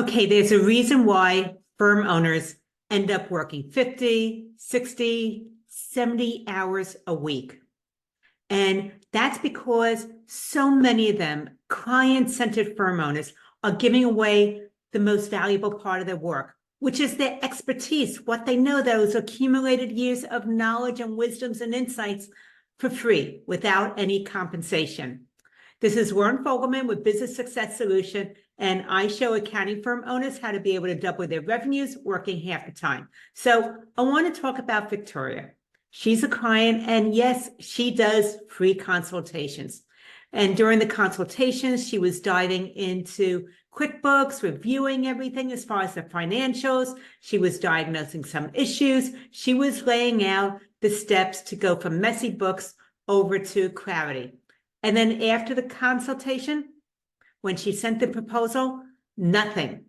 Okay, there's a reason why firm owners end up working 50, 60, 70 hours a week. And that's because so many of them, client-centered firm owners, are giving away the most valuable part of their work, which is their expertise, what they know, those accumulated years of knowledge and wisdoms and insights for free without any compensation. This is Warren Fogelman with Business Success Solution, and I show accounting firm owners how to be able to double their revenues working half the time. So I want to talk about Victoria. She's a client, and yes, she does free consultations. And during the consultations, she was diving into QuickBooks, reviewing everything as far as the financials. She was diagnosing some issues. She was laying out the steps to go from messy books over to clarity. And then after the consultation, when she sent the proposal, nothing.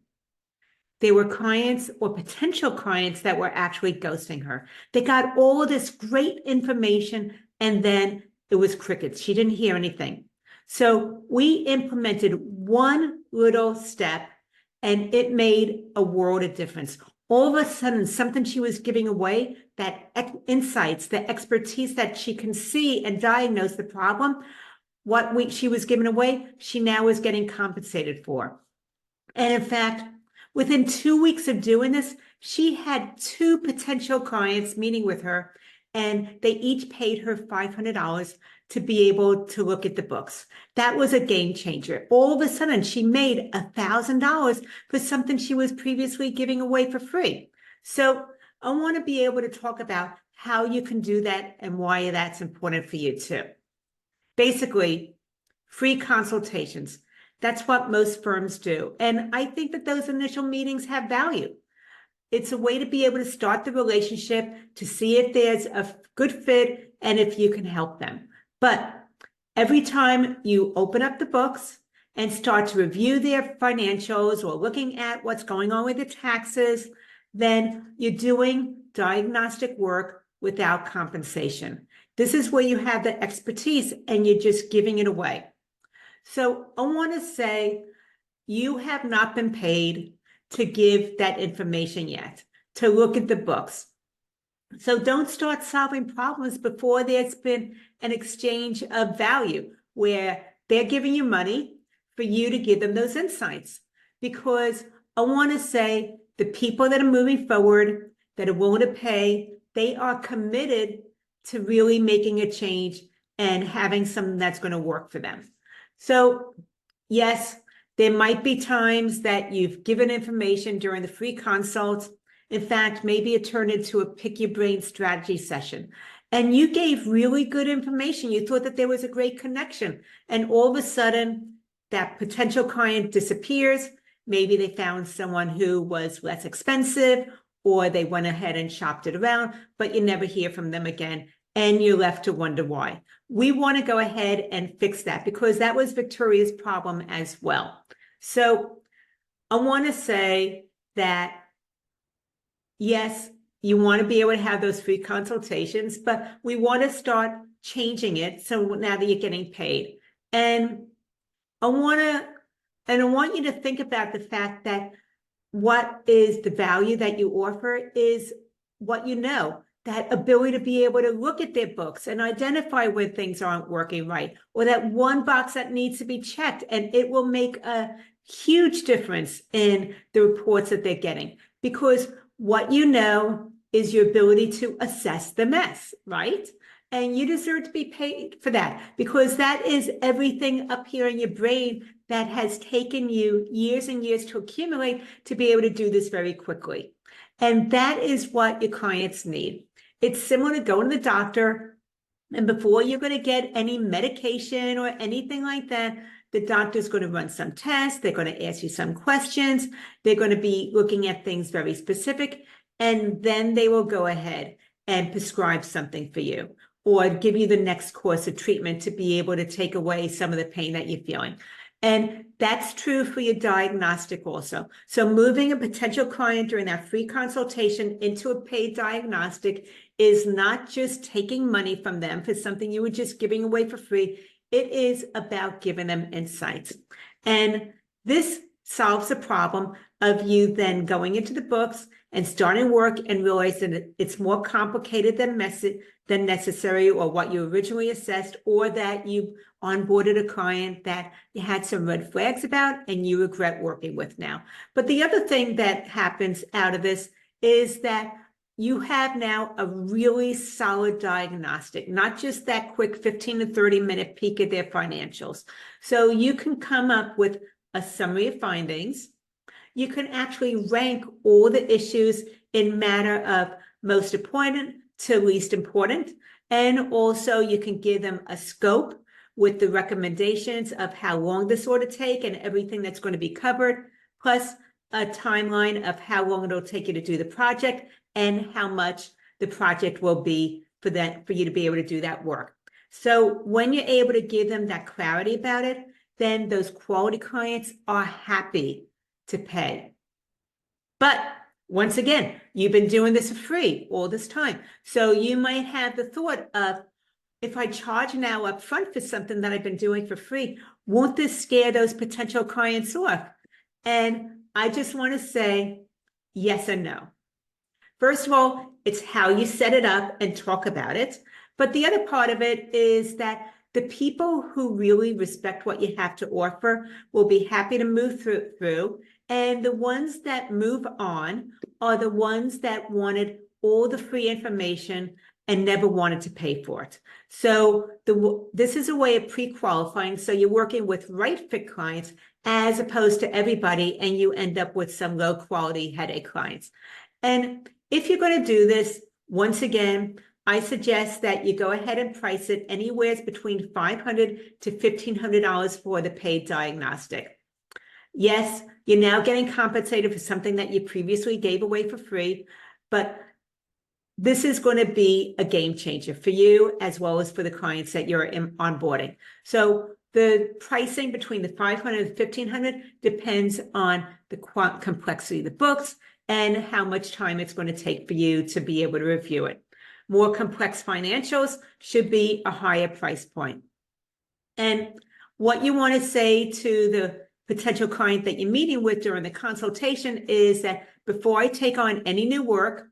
There were clients or potential clients that were actually ghosting her. They got all of this great information, and then it was crickets. She didn't hear anything. So we implemented one little step, and it made a world of difference. All of a sudden, something she was giving away, that insights, the expertise that she can see and diagnose the problem, she was giving away, she now is getting compensated for. And in fact, within 2 weeks of doing this, she had 2 potential clients meeting with her, and they each paid her $500 to be able to look at the books. That was a game changer. All of a sudden, she made $1,000 for something she was previously giving away for free. So I want to be able to talk about how you can do that and why that's important for you too. Basically, free consultations. That's what most firms do. And I think that those initial meetings have value. It's a way to be able to start the relationship, to see if there's a good fit and if you can help them. But every time you open up the books and start to review their financials or looking at what's going on with the taxes, then you're doing diagnostic work without compensation. This is where you have the expertise and you're just giving it away. So I want to say you have not been paid to give that information yet, to look at the books. So don't start solving problems before there's been an exchange of value where they're giving you money for you to give them those insights. Because I want to say the people that are moving forward, that are willing to pay, they are committed to really making a change and having something that's going to work for them. So yes, there might be times that you've given information during the free consult. In fact, maybe it turned into a pick your brain strategy session. And you gave really good information. You thought that there was a great connection. And all of a sudden, that potential client disappears. Maybe they found someone who was less expensive, or they went ahead and shopped it around, but you never hear from them again. And you're left to wonder why. We want to go ahead and fix that because that was Victoria's problem as well. So I want to say that, yes, you want to be able to have those free consultations, but we want to start changing it so now that you're getting paid. And I want you to think about the fact that what is the value that you offer is what you know. That ability to be able to look at their books and identify when things aren't working right, or that one box that needs to be checked, and it will make a huge difference in the reports that they're getting. Because what you know is your ability to assess the mess, right? And you deserve to be paid for that because that is everything up here in your brain that has taken you years and years to accumulate to be able to do this very quickly. And that is what your clients need. It's similar to going to the doctor, and before you're going to get any medication or anything like that, the doctor's going to run some tests. They're going to ask you some questions. They're going to be looking at things very specific, and then they will go ahead and prescribe something for you or give you the next course of treatment to be able to take away some of the pain that you're feeling. And that's true for your diagnostic also. So moving a potential client during that free consultation into a paid diagnostic is not just taking money from them for something you were just giving away for free. It is about giving them insights. And this solves the problem of you then going into the books and starting work and realizing that it's more complicated than necessary, or what you originally assessed, or that you onboarded a client that you had some red flags about and you regret working with now. But the other thing that happens out of this is that you have now a really solid diagnostic, not just that quick 15 to 30-minute peek at their financials. So you can come up with a summary of findings. You can actually rank all the issues in matter of most important to least important. And also you can give them a scope with the recommendations of how long this ought to take and everything that's going to be covered, plus a timeline of how long it'll take you to do the project and how much the project will be for you to be able to do that work. So when you're able to give them that clarity about it, then those quality clients are happy to pay. But once again, you've been doing this for free all this time. So you might have the thought of, if I charge now up front for something that I've been doing for free, won't this scare those potential clients off? And I just want to say yes and no. First of all, it's how you set it up and talk about it. But the other part of it is that the people who really respect what you have to offer will be happy to move through. And the ones that move on are the ones that wanted all the free information and never wanted to pay for it. So this is a way of pre-qualifying. So you're working with right fit clients as opposed to everybody, and you end up with some low quality headache clients. And if you're going to do this, once again, I suggest that you go ahead and price it anywhere between $500 to $1,500 for the paid diagnostic. Yes, you're now getting compensated for something that you previously gave away for free, but this is going to be a game changer for you as well as for the clients that you're onboarding. So the pricing between the $500 and $1,500 depends on the complexity of the books and how much time it's going to take for you to be able to review it. More complex financials should be a higher price point. And what you want to say to the potential client that you're meeting with during the consultation is that before I take on any new work,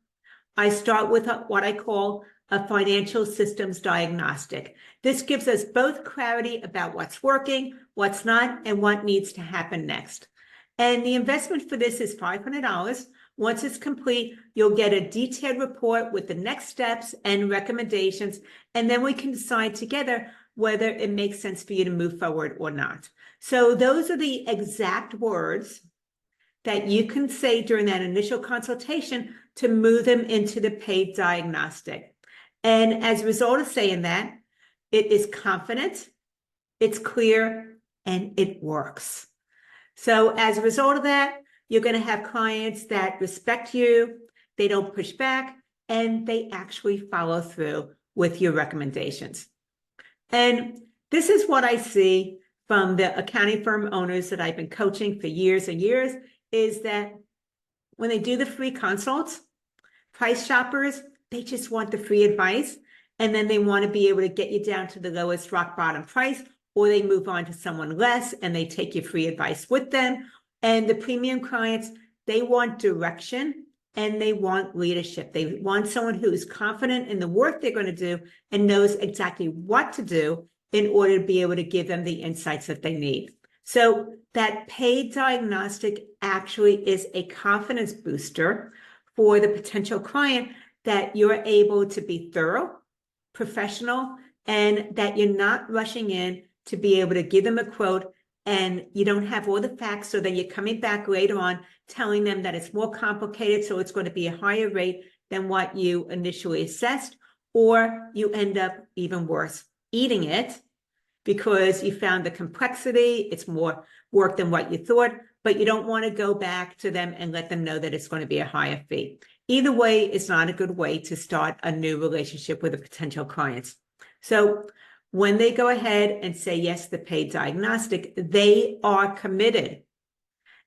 I start with what I call a financial systems diagnostic. This gives us both clarity about what's working, what's not, and what needs to happen next. And the investment for this is $500. Once it's complete, you'll get a detailed report with the next steps and recommendations, and then we can decide together whether it makes sense for you to move forward or not. So those are the exact words that you can say during that initial consultation to move them into the paid diagnostic. And as a result of saying that, it is confident, it's clear, and it works. So as a result of that, you're going to have clients that respect you, they don't push back, and they actually follow through with your recommendations. And this is what I see from the accounting firm owners that I've been coaching for years and years, is that when they do the free consults, price shoppers, they just want the free advice, and then they want to be able to get you down to the lowest rock bottom price, or they move on to someone less and they take your free advice with them. And the premium clients, they want direction and they want leadership. They want someone who is confident in the work they're going to do and knows exactly what to do in order to be able to give them the insights that they need. So that paid diagnostic actually is a confidence booster for the potential client, that you're able to be thorough, professional, and that you're not rushing in to be able to give them a quote and you don't have all the facts, so that you're coming back later on telling them that it's more complicated, so it's going to be a higher rate than what you initially assessed, or you end up even worse, eating it because you found the complexity, it's more work than what you thought, but you don't want to go back to them and let them know that it's going to be a higher fee. Either way, it's not a good way to start a new relationship with a potential client. So when they go ahead and say yes to the paid diagnostic, they are committed.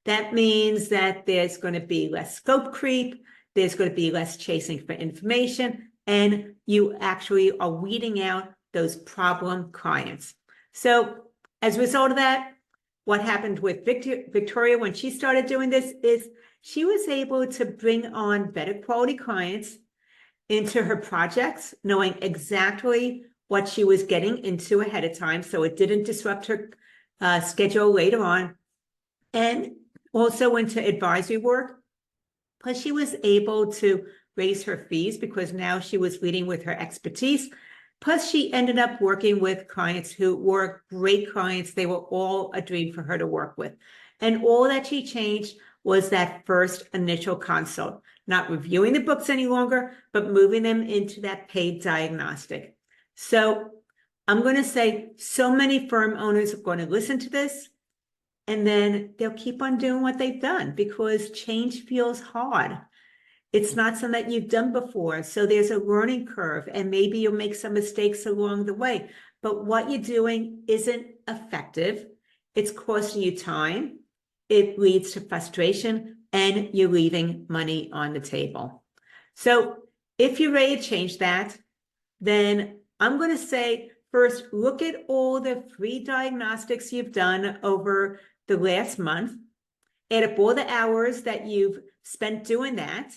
That means that there's going to be less scope creep, there's going to be less chasing for information, and you actually are weeding out those problem clients. So as a result of that, what happened with Victoria when she started doing this is she was able to bring on better quality clients into her projects, knowing exactly what she was getting into ahead of time, so it didn't disrupt her schedule later on, and also into advisory work. Plus, she was able to raise her fees because now she was leading with her expertise. Plus, she ended up working with clients who were great clients. They were all a dream for her to work with. And all that she changed was that first initial consult, not reviewing the books any longer, but moving them into that paid diagnostic. So I'm going to say so many firm owners are going to listen to this, and then they'll keep on doing what they've done because change feels hard. It's not something that you've done before. So there's a learning curve, and maybe you'll make some mistakes along the way. But what you're doing isn't effective. It's costing you time. It leads to frustration, and you're leaving money on the table. So if you're ready to change that, then I'm going to say, first, look at all the free diagnostics you've done over the last month. Add up all the hours that you've spent doing that.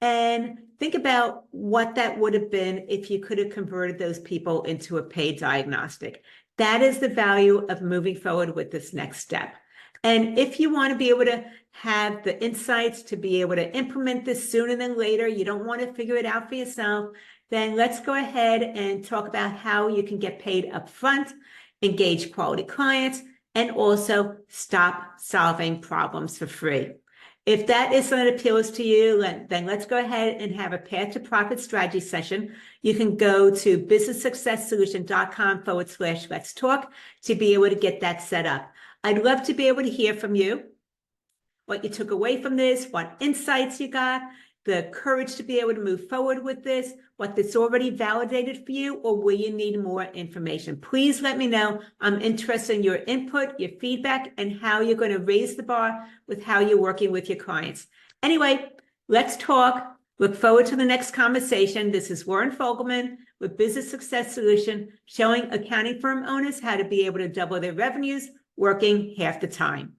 And think about what that would have been if you could have converted those people into a paid diagnostic. That is the value of moving forward with this next step. And if you want to be able to have the insights to be able to implement this sooner than later, you don't want to figure it out for yourself, then let's go ahead and talk about how you can get paid upfront, engage quality clients, and also stop solving problems for free. If that is something that appeals to you, then let's go ahead and have a path to profit strategy session. You can go to businesssuccesssolution.com/let's talk to be able to get that set up. I'd love to be able to hear from you, what you took away from this, what insights you got, the courage to be able to move forward with this, what that's already validated for you, or will you need more information? Please let me know. I'm interested in your input, your feedback, and how you're going to raise the bar with how you're working with your clients. Anyway, let's talk. Look forward to the next conversation. This is Warren Fogelman with Business Success Solution, showing accounting firm owners how to be able to double their revenues working half the time.